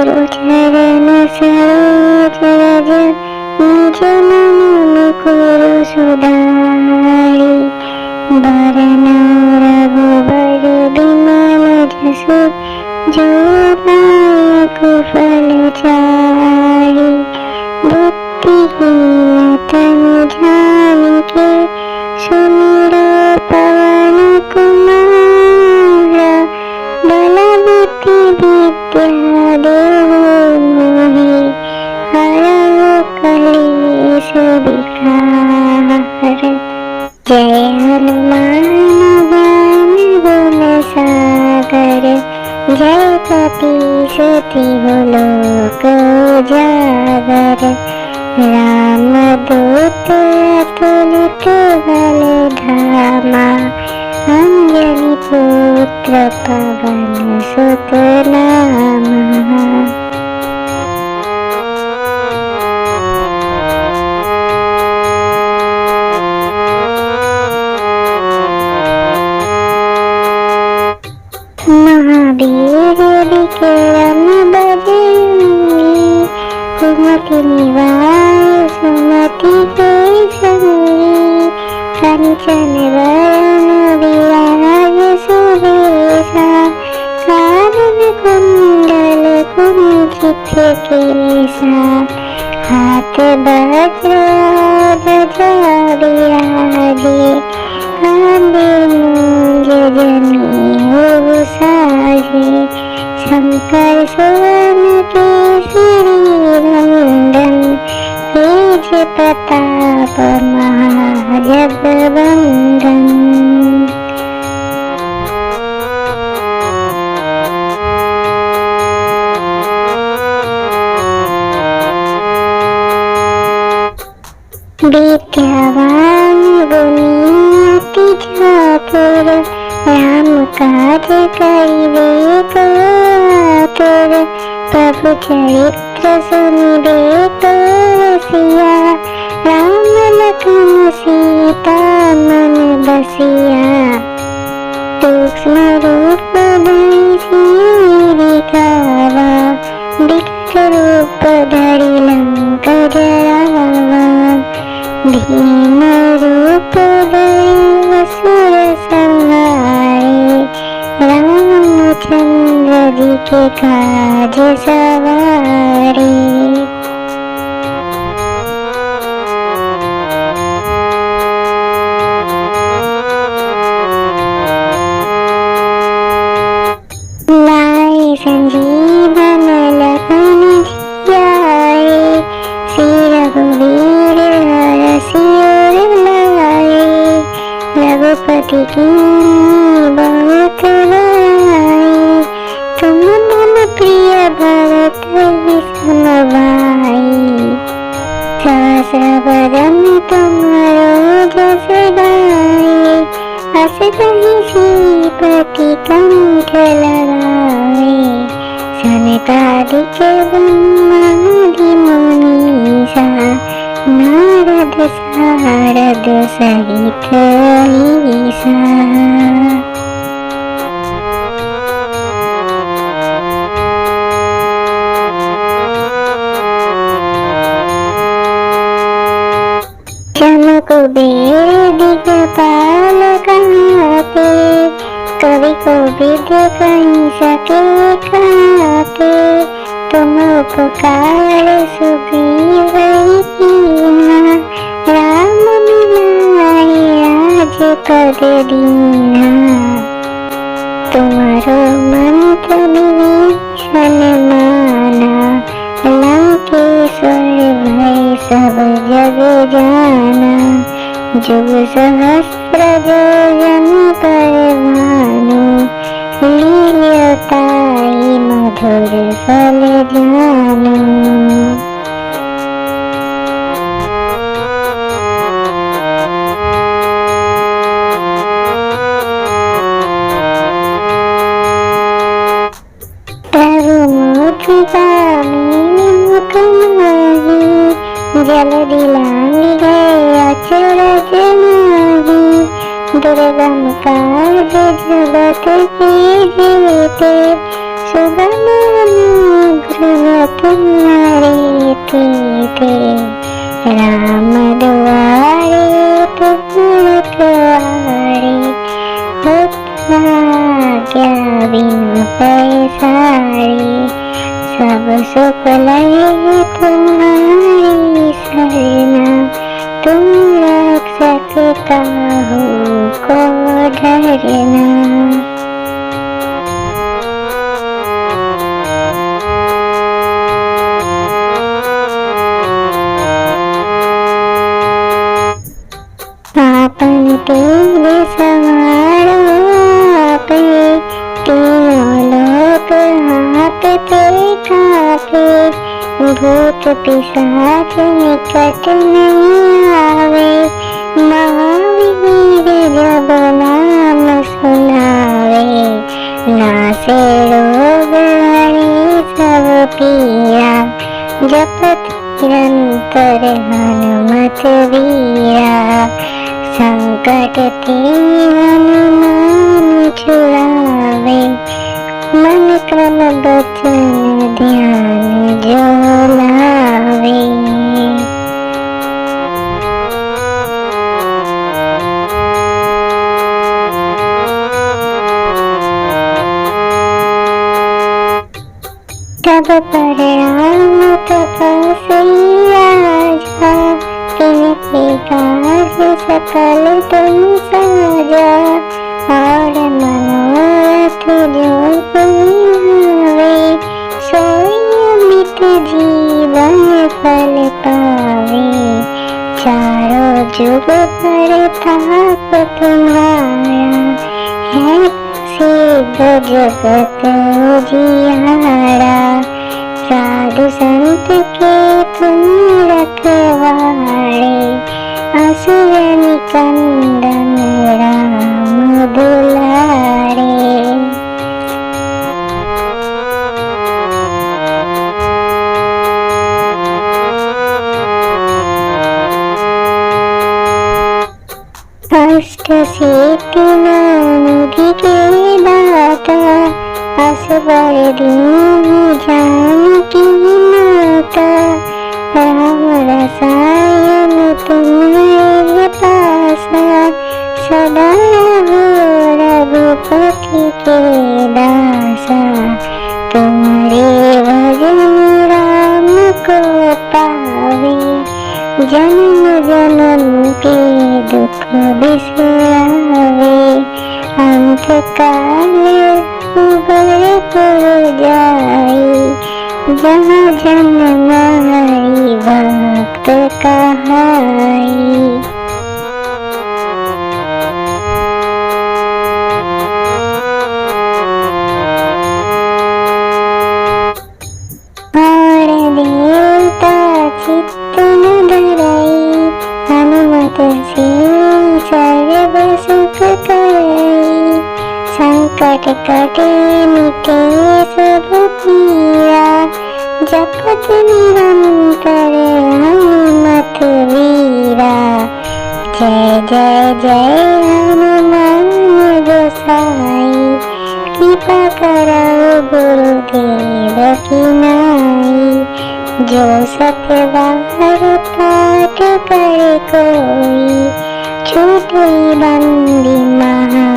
गुरु चरण सरोज रज निज मन मुकुरु सुधारि बरन रघुबर बिमल जसु जो नायक फल चारि बुद्धिहीन तनु जानिके सुमिरो पवन कुमार बल बुद्धि विद्या देहु मोहि हरहु कलेश विकार। जय हनुमान ज्ञान गुण सागर जय कपीस तिहु लोक उजागर रामदूत अतुलित बल धामा अंजनी पुत्र पवन सुत नामा। महावीर विक्रम बजरंगी कुमति निवार सुमति के संगी कंचन वरण विराज सुबेसा कानन कुंडल कुंचित केसा हाथ वज्र ध्वजा विराजे कांधे मूंज जनेऊ साजे शंकर सुवन केसरी नंदन तेज प्रताप महाजगवंदन। विद्यावान गुणी अति चातुर राम काज करिबे को आतुर प्रभु चरित्र सुनिबे को रसिया राम लखन सीता मन बसिया सूक्ष्म रूप धरि सियहि दिखावा विकट रूप धरि लंक जरावा भीम रूप धरि असुर संहारे रामचंद्र जी के काज सवारे। लाए संजीवन लखन जियाए श्री रघुवीर हरषि उर लाए रघुपति कीन्ही बहुत बड़ाई तुम मम प्रिय भरत ही सम भाई सहस्र बदन तुम्हारो जस गाए अस कहि श्रीपति कंठ लगाए सनकादिक ब्रह्मादि मुनीसा नारद सारद सहित अहिसा। कुबेर दिगपाल कहते कवि कोविद कहीं सके कहते तुम उपकार सुग्रीव कीन्हा राम मिलाए आज पद दीन्हा तुम्हारो मंत्र विभीषण माना लंकेश्वर भय सब जग जाना जुग सहस्र योजन पर भानु लील्योताई मधुर फल जानु। प्रभु मुद्रिका मुख माही जल दिलांगी गए अचरज माही दुर्गम काज जगत के जेते सुगम तुम्हारे थे राम दुआरे तुम रखवारे हो क्या बिनु पैसारे सब सुख लगे तुम्हारी सरना तुम रक्षक काहू को डरना। आपन तेरे सवारो आपे तीनों लोक हाथ पे कापे भूत पिशाच निकट नहीं आवे महावीर जब नाम सुनावे नासे रोग हरे सब पीरा जपत निरंतर हनुमत वीरा संकट ते हनुमान छुड़ावे मन क्रम बचन ध्यान जो लावे। तब पर राम तपस्वी राजा तिनके काज सकल तुम साजा और मनोरथ जो पुरावे सोई अमित जीवन फल पावे चारों जुग पर ताप तुम्हारा है सिद्ध जगत उजियारा साधु संत के तुम रखवारे असुर निकंदन राम दुलारे। अष्ट सिद्धि निधि के दाता असबर दीन जानकी माता राम रसायन तुम्हारे पासा सदा हो रघुपति के दासा तुम्हारे भजन राम को पावे जन्म जन्म के दुख बिसरावे अंत काल उबर पुर जाई जहाँ जन्म हरि भक्त कहाई। और देवता चित्त न धरई हनुमत से सर्व सुख करई संकट कटे मिटे सब पीरा जपत निरंतर हनुमत वीरा जय जय जय हनुमान गोसाई कृपा करो गुरुदेव की नाई जो सतबार पाठ करे कोई छूटे बंदी महा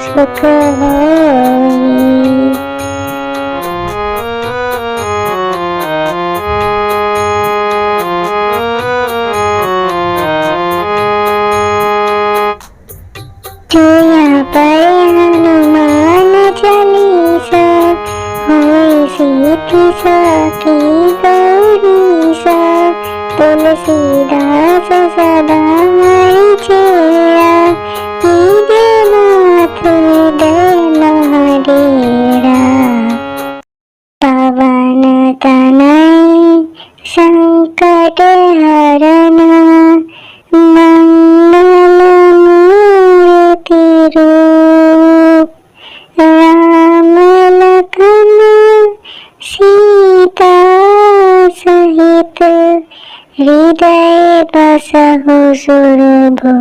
सुख होई। जो यहाँ पर हनुमान चालीसा होई सीति सखी गौरीसा तुलसीदास सदा हरि चेरा कीजे नाथ हृदय महाडेरा पवन तनय संकट हरना मंगल मूर्ति रूप राम लखन सीता सहित हृदय बसहु सुरभूप।